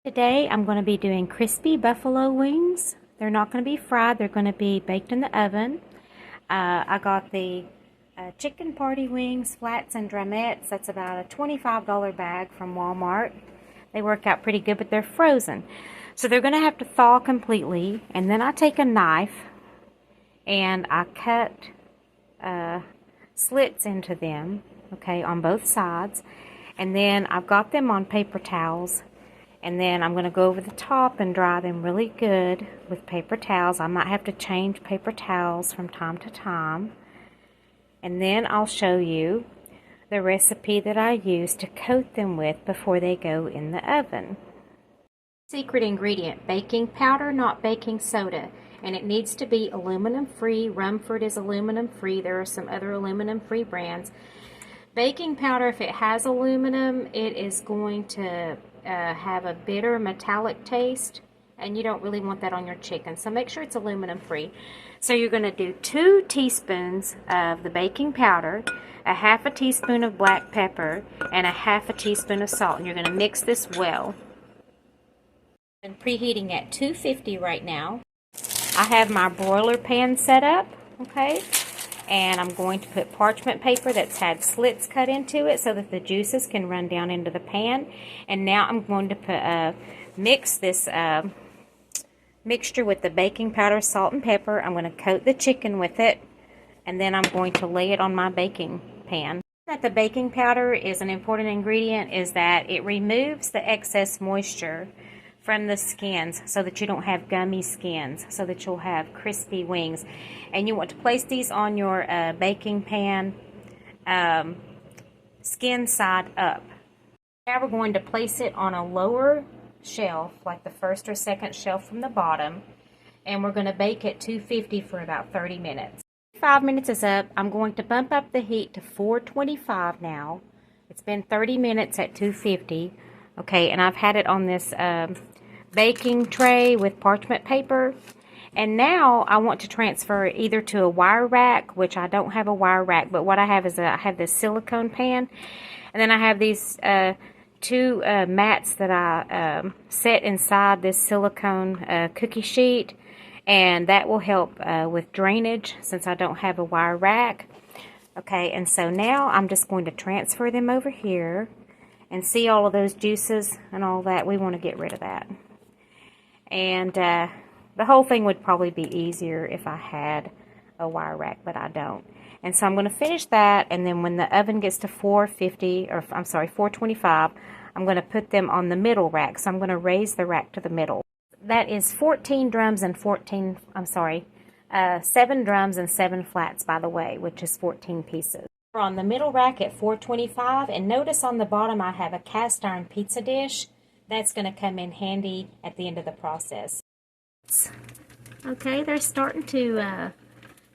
Today I'm going to be doing crispy buffalo wings. They're not going to be fried, they're going to be baked in the oven. I got the chicken party wings, flats and drumettes. That's about a $25 bag from Walmart. They work out pretty good, but they're frozen. So they're going to have to thaw completely, and then I take a knife and I cut slits into them, okay, on both sides. And then I've got them on paper towels. And then I'm going to go over the top and dry them really good with paper towels. I might have to change paper towels from time to time. And then I'll show you the recipe that I use to coat them with before they go in the oven. Secret ingredient, baking powder, not baking soda. And it needs to be aluminum free. Rumford is aluminum free. There are some other aluminum free brands. Baking powder, if it has aluminum, it is going to have a bitter metallic taste, and you don't really want that on your chicken, so make sure it's aluminum free. So you're going to do 2 teaspoons of the baking powder, a half a teaspoon of black pepper, and a half a teaspoon of salt, and you're going to mix this well. I'm preheating at 250 right now. I have my broiler pan set up, okay, and I'm going to put parchment paper that's had slits cut into it so that the juices can run down into the pan. And now I'm going to put mix this mixture with the baking powder, salt, and pepper. I'm going to coat the chicken with it, and then I'm going to lay it on my baking pan. That the baking powder is an important ingredient is that it removes the excess moisture from the skins so that you don't have gummy skins, so that you'll have crispy wings. And you want to place these on your baking pan skin side up. Now we're going to place it on a lower shelf, like the first or second shelf from the bottom, and we're going to bake at 250 for about 30 minutes. 5 minutes is up. I'm going to bump up the heat to 425 now. It's been 30 minutes at 250. Okay, and I've had it on this baking tray with parchment paper. And now I want to transfer it either to a wire rack, which I don't have a wire rack, but what I have is I have this silicone pan. And then I have these 2 mats that I set inside this silicone cookie sheet. And that will help with drainage since I don't have a wire rack. Okay, and so now I'm just going to transfer them over here. And see all of those juices and all that? We want to get rid of that. And the whole thing would probably be easier if I had a wire rack, but I don't. And so I'm going to finish that, and then when the oven gets to 425, I'm going to put them on the middle rack. So I'm going to raise the rack to the middle. That is 14 drums and 7 drums and 7 flats, by the way, which is 14 pieces. We're on the middle rack at 425, and notice on the bottom I have a cast iron pizza dish. That's going to come in handy at the end of the process. Okay, they're starting to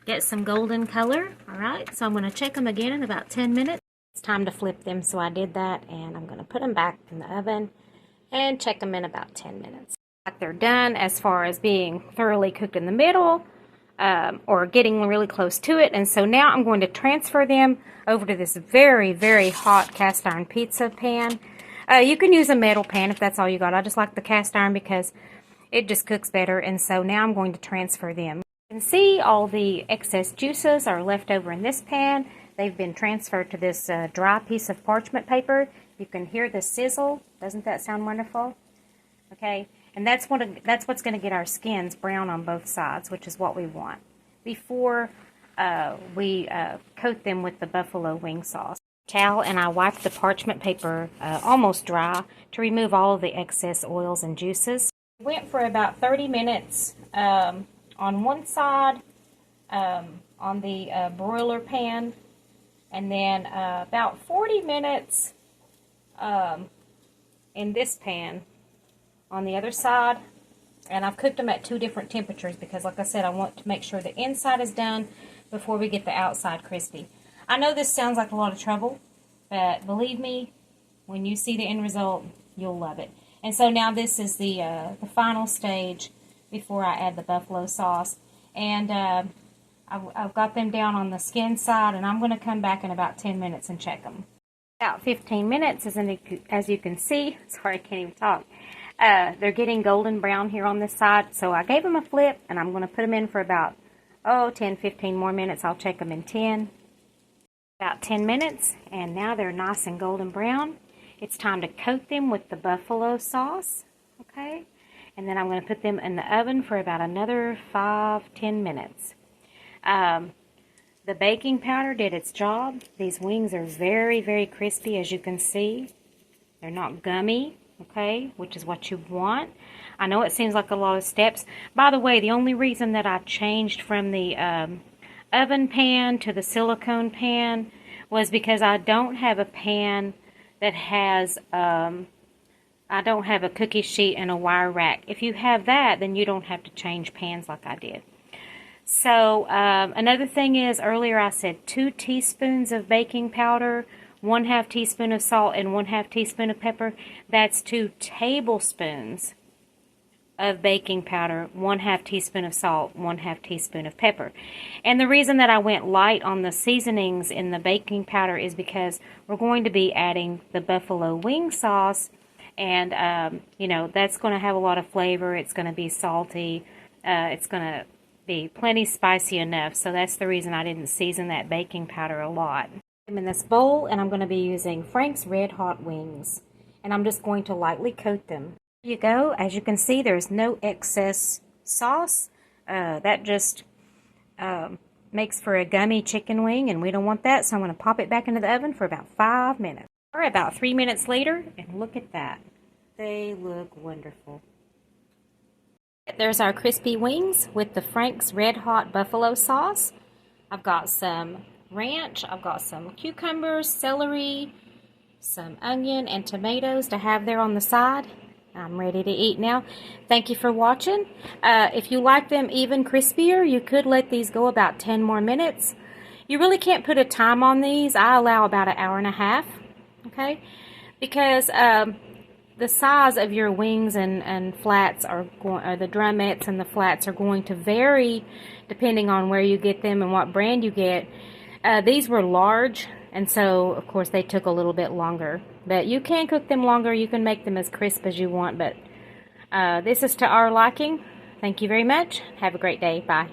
get some golden color. Alright, so I'm going to check them again in about 10 minutes. It's time to flip them, so I did that, and I'm going to put them back in the oven and check them in about 10 minutes. They're done as far as being thoroughly cooked in the middle, or getting really close to it. And so now I'm going to transfer them over to this very, very hot cast iron pizza pan. You can use a metal pan if that's all you got. I just like the cast iron because it just cooks better. And so now I'm going to transfer them. You can see all the excess juices are left over in this pan. They've been transferred to this dry piece of parchment paper. You can hear the sizzle. Doesn't that sound wonderful? Okay. And that's what's going to get our skins brown on both sides, which is what we want before we coat them with the buffalo wing sauce. Towel, and I wiped the parchment paper almost dry to remove all of the excess oils and juices. Went for about 30 minutes on one side on the broiler pan, and then about 40 minutes in this pan on the other side. And I've cooked them at 2 different temperatures because, like I said, I want to make sure the inside is done before we get the outside crispy. I know this sounds like a lot of trouble, but believe me, when you see the end result, you'll love it. And so now this is the final stage before I add the buffalo sauce. And I've got them down on the skin side, and I'm going to come back in about 10 minutes and check them. About 15 minutes, as you can see. Sorry, I can't even talk. They're getting golden brown here on this side, so I gave them a flip, and I'm going to put them in for about, 10, 15 more minutes. I'll check them in 10. About 10 minutes, and now they're nice and golden brown. It's time to coat them with the buffalo sauce, okay? And then I'm going to put them in the oven for about another 5-10 minutes. The baking powder did its job. These wings are very, very crispy, as you can see. They're not gummy, okay, which is what you want. I know it seems like a lot of steps. By the way, the only reason that I changed from the oven pan to the silicone pan was because I don't have a pan that has, I don't have a cookie sheet and a wire rack. If you have that, then you don't have to change pans like I did. So another thing is, earlier I said 2 teaspoons of baking powder, 1/2 teaspoon of salt, and 1/2 teaspoon of pepper. That's 2 tablespoons of baking powder, 1/2 teaspoon of salt, 1/2 teaspoon of pepper. And the reason that I went light on the seasonings in the baking powder is because we're going to be adding the buffalo wing sauce, and you know, that's going to have a lot of flavor. It's going to be salty. It's going to be plenty spicy enough, so that's the reason I didn't season that baking powder a lot. I'm in this bowl, and I'm going to be using Frank's Red Hot wings, and I'm just going to lightly coat them. There you go. As you can see, there's no excess sauce. That just makes for a gummy chicken wing, and we don't want that, so I'm going to pop it back into the oven for about 5 minutes. Or about 3 minutes later, and look at that. They look wonderful. There's our crispy wings with the Frank's Red Hot buffalo sauce. I've got some ranch, I've got some cucumbers, celery, some onion, and tomatoes to have there on the side. I'm ready to eat now. Thank you for watching. If you like them even crispier, you could let these go about 10 more minutes. You really can't put a time on these. I allow about an hour and a half, okay? Because the size of your wings and flats are going, or the drumettes and the flats are going to vary depending on where you get them and what brand you get. These were large, and so of course they took a little bit longer. But you can cook them longer. You can make them as crisp as you want. But this is to our liking. Thank you very much. Have a great day. Bye.